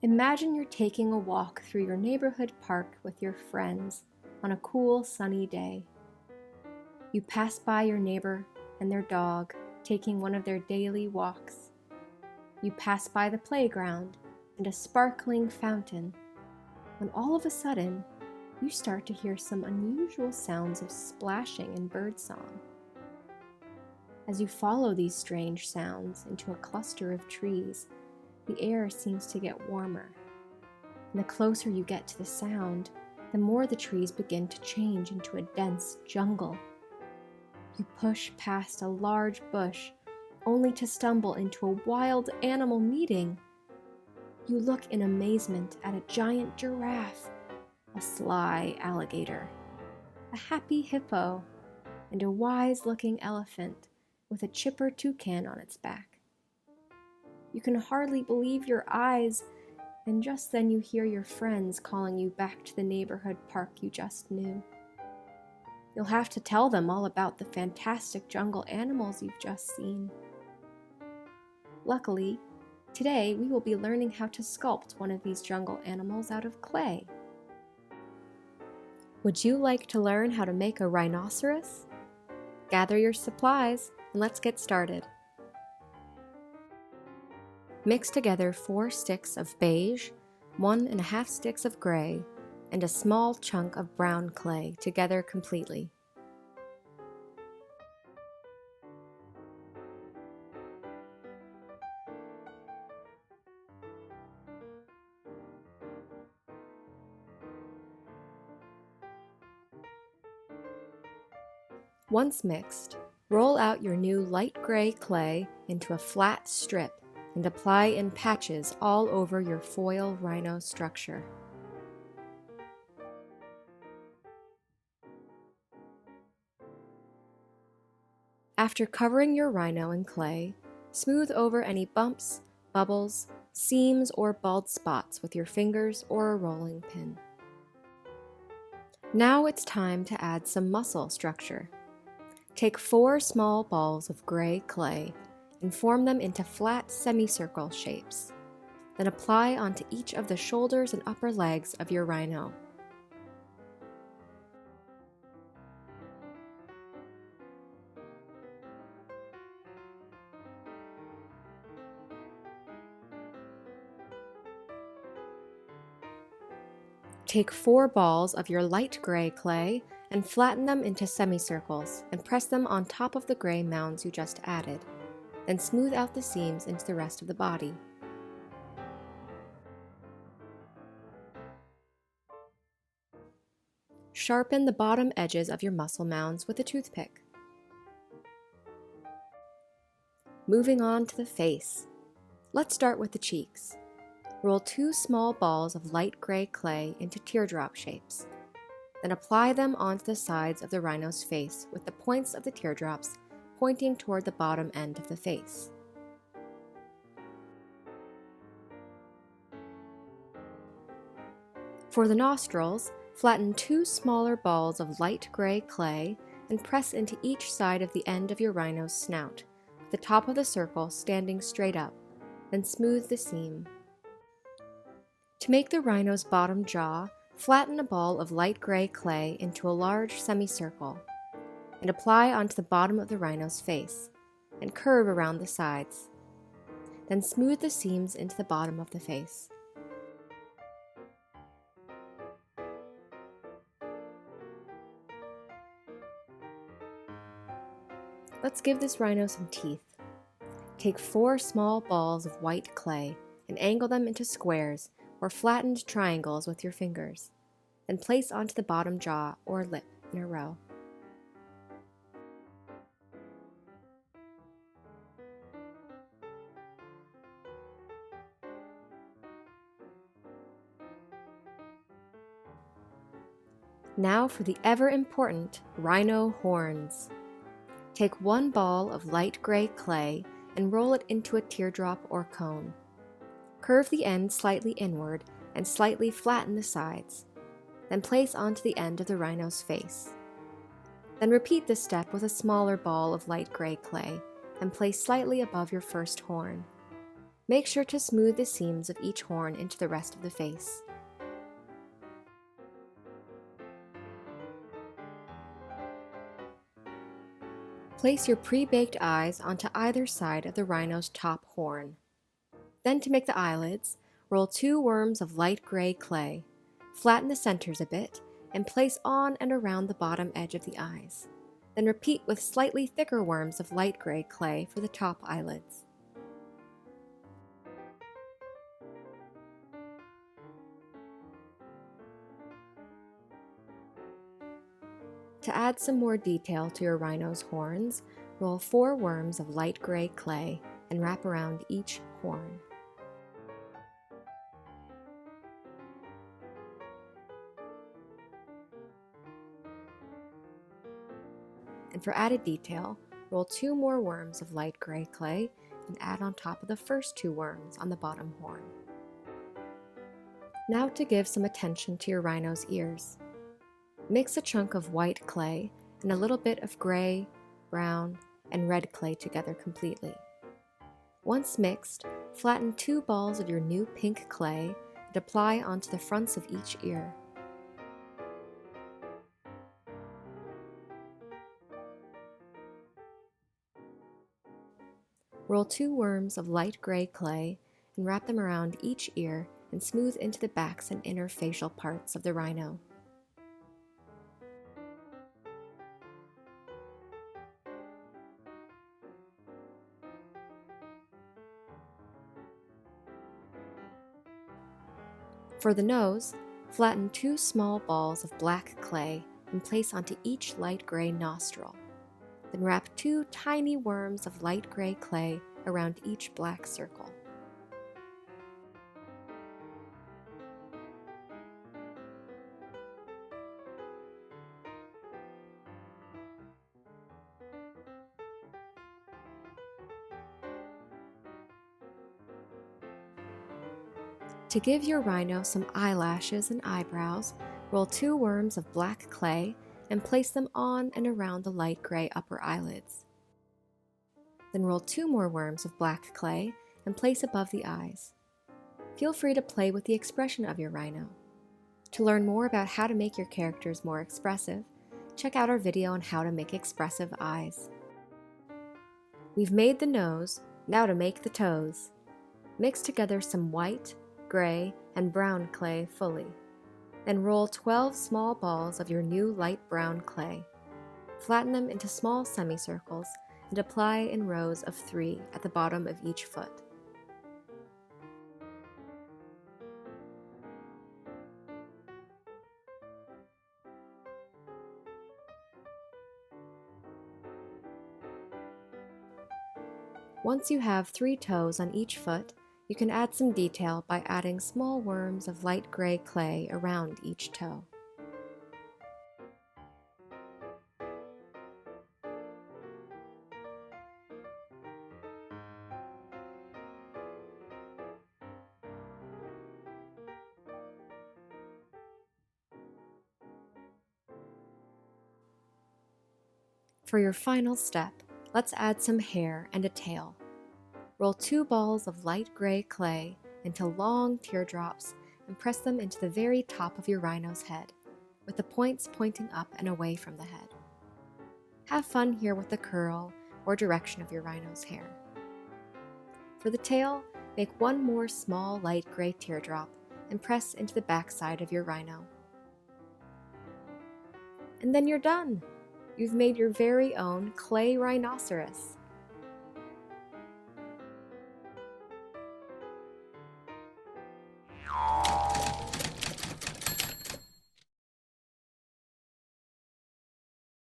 Imagine you're taking a walk through your neighborhood park with your friends on a cool, sunny day. You pass by your neighbor and their dog taking one of their daily walks. You pass by the playground and a sparkling fountain, when all of a sudden, you start to hear some unusual sounds of splashing and birdsong. As you follow these strange sounds into a cluster of trees, the air seems to get warmer. And the closer you get to the sound, the more the trees begin to change into a dense jungle. You push past a large bush, only to stumble into a wild animal meeting. You look in amazement at a giant giraffe, a sly alligator, a happy hippo, and a wise-looking elephant with a chipper toucan on its back. You can hardly believe your eyes, and just then you hear your friends calling you back to the neighborhood park you just knew. You'll have to tell them all about the fantastic jungle animals you've just seen. Luckily, today we will be learning how to sculpt one of these jungle animals out of clay. Would you like to learn how to make a rhinoceros? Gather your supplies and let's get started. Mix together 4 sticks of beige, 1½ sticks of gray, and a small chunk of brown clay together completely. Once mixed, roll out your new light gray clay into a flat strip and apply in patches all over your foil rhino structure. After covering your rhino in clay, smooth over any bumps, bubbles, seams, or bald spots with your fingers or a rolling pin. Now it's time to add some muscle structure. Take 4 small balls of gray clay and form them into flat semicircle shapes. Then apply onto each of the shoulders and upper legs of your rhino. Take 4 balls of your light gray clay and flatten them into semicircles and press them on top of the gray mounds you just added. Then smooth out the seams into the rest of the body. Sharpen the bottom edges of your muscle mounds with a toothpick. Moving on to the face. Let's start with the cheeks. Roll 2 small balls of light gray clay into teardrop shapes. Then apply them onto the sides of the rhino's face with the points of the teardrops pointing toward the bottom end of the face. For the nostrils, flatten 2 smaller balls of light gray clay and press into each side of the end of your rhino's snout, with the top of the circle standing straight up, then smooth the seam. To make the rhino's bottom jaw, flatten a ball of light gray clay into a large semicircle and apply onto the bottom of the rhino's face and curve around the sides. Then smooth the seams into the bottom of the face. Let's give this rhino some teeth. Take 4 small balls of white clay and angle them into squares or flattened triangles with your fingers, then place onto the bottom jaw or lip in a row. Now for the ever-important rhino horns. Take 1 ball of light gray clay and roll it into a teardrop or cone. Curve the end slightly inward and slightly flatten the sides. Then place onto the end of the rhino's face. Then repeat this step with a smaller ball of light gray clay and place slightly above your first horn. Make sure to smooth the seams of each horn into the rest of the face. Place your pre-baked eyes onto either side of the rhino's top horn. Then to make the eyelids, roll 2 worms of light gray clay, flatten the centers a bit, and place on and around the bottom edge of the eyes. Then repeat with slightly thicker worms of light gray clay for the top eyelids. To add some more detail to your rhino's horns, roll 4 worms of light gray clay and wrap around each horn. And for added detail, roll 2 more worms of light gray clay and add on top of the first 2 worms on the bottom horn. Now to give some attention to your rhino's ears. Mix a chunk of white clay and a little bit of gray, brown, and red clay together completely. Once mixed, flatten 2 balls of your new pink clay and apply onto the fronts of each ear. Roll 2 worms of light gray clay and wrap them around each ear and smooth into the backs and inner facial parts of the rhino. For the nose, flatten 2 small balls of black clay and place onto each light gray nostril. Then wrap 2 tiny worms of light gray clay around each black circle. To give your rhino some eyelashes and eyebrows, roll 2 worms of black clay and place them on and around the light gray upper eyelids. Then roll 2 more worms of black clay and place above the eyes. Feel free to play with the expression of your rhino. To learn more about how to make your characters more expressive, check out our video on how to make expressive eyes. We've made the nose, now to make the toes. Mix together some white, gray, and brown clay fully. Then roll 12 small balls of your new light brown clay. Flatten them into small semicircles and apply in rows of 3 at the bottom of each foot. Once you have 3 toes on each foot, you can add some detail by adding small worms of light gray clay around each toe. For your final step, let's add some hair and a tail. Roll 2 balls of light gray clay into long teardrops and press them into the very top of your rhino's head, with the points pointing up and away from the head. Have fun here with the curl or direction of your rhino's hair. For the tail, make 1 more small light gray teardrop and press into the backside of your rhino. And then you're done! You've made your very own clay rhinoceros.